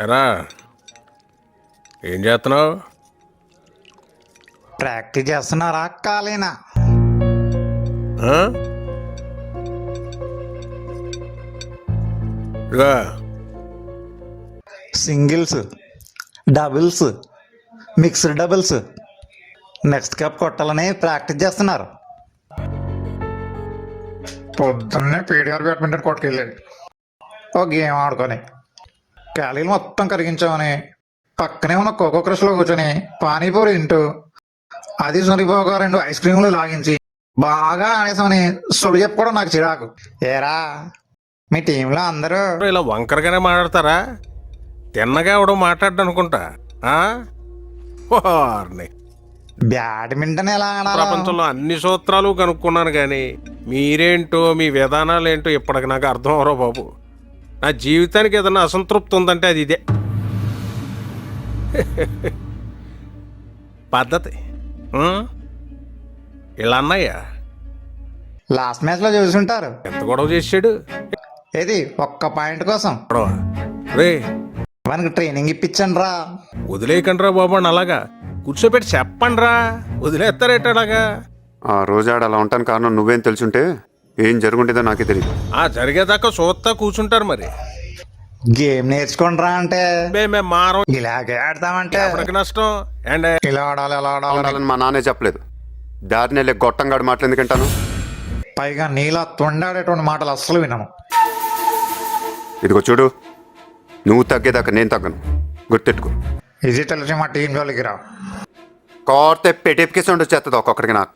ఎరా ఏం చేస్తున్నావు? ప్రాక్టీస్ చేస్తున్నారా ఖాళీనా? ఇదిగో singles, doubles, mixed doubles next cup కొట్టాలని ప్రాక్టీస్ చేస్తున్నారు. పొద్దున్నే పీడిఆర్ బ్యాడ్మింటన్ కోర్టుకి వెళ్ళాడు. ఓ గేమ్ ఆడుకొని క్యాలీలు మొత్తం కరిగించామని పక్కనే ఉన్న కోకో క్రష్లో కూర్చొని పానీపూరి తింటూ అది సరిపోగా 2 ఐస్ క్రీములు లాగించి బాగా ఆడేసామని సొలి చెప్పుకోవడం నాకు చిరాకు. ఏరా మీ టీంలో అందరూ ఇలా వంకరగానే మాట్లాడతారా? తిన్నగా ఎవడో మాట్లాడ్డా అనుకుంటా. వారిని బ్యాడ్మింటన్ ఎలా ఆడాలో ప్రపంచంలో అన్ని సూత్రాలు కనుక్కున్నాను కానీ మీరేంటో మీ విధానాలు ఏంటో ఇప్పటికి నాకు అర్థం అవరో బాబు. నా జీవితానికి ఏదైనా అసంతృప్తి ఉందంటే అది ఇదే పద్ధతి. ఇలా అన్నయ్యా లాస్ట్ మ్యాచ్ లో చూసుంటారు. ఎంత గొడవ చేసాడు? ఏది ఒక్క పాయింట్ కోసం గొడవ రే మనకి ట్రైనింగ్ ఇప్పించండి రా. వదిలేయకండి రా బాబు అని అలాగా కూర్చోబెట్టి చెప్పండి రా. వదిలేస్తారేట అలాగా? ఆ రోజు ఆడ అలా ఉంటాను కారణం నువ్వేం తెలుసుంటే ఏం జరుగుంటుందో నాకే తెలియదు. జరిగేదాకా చూస్తా కూర్చుంటారు. మరి గేమ్ నేర్చుకోండి రా అంటే మేము మారం ఇలాగే ఆడతామంటే ఎవరికి నష్టం? అండ్ ఇలా ఆడాలి ఎలా ఆడాలి ఆడాలని మా నాన్నే చెప్పలేదు. దారిని వెళ్ళే గొట్టంగాడు మాటలు ఎందుకంటాను? పైగా నీలా తొండాడేటువంటి మాటలు అస్సలు వినము. ఇదిగో చూడు, నువ్వు తగ్గేదాకా నేను తగ్గను, గుర్తెట్టుకో. ఇది తెలిసి మా టీం జోలికి రా. కోర్తే పెట్టేపికేసి ఉండొచ్చేస్తుంది ఒక్కొక్కడికి నాకు.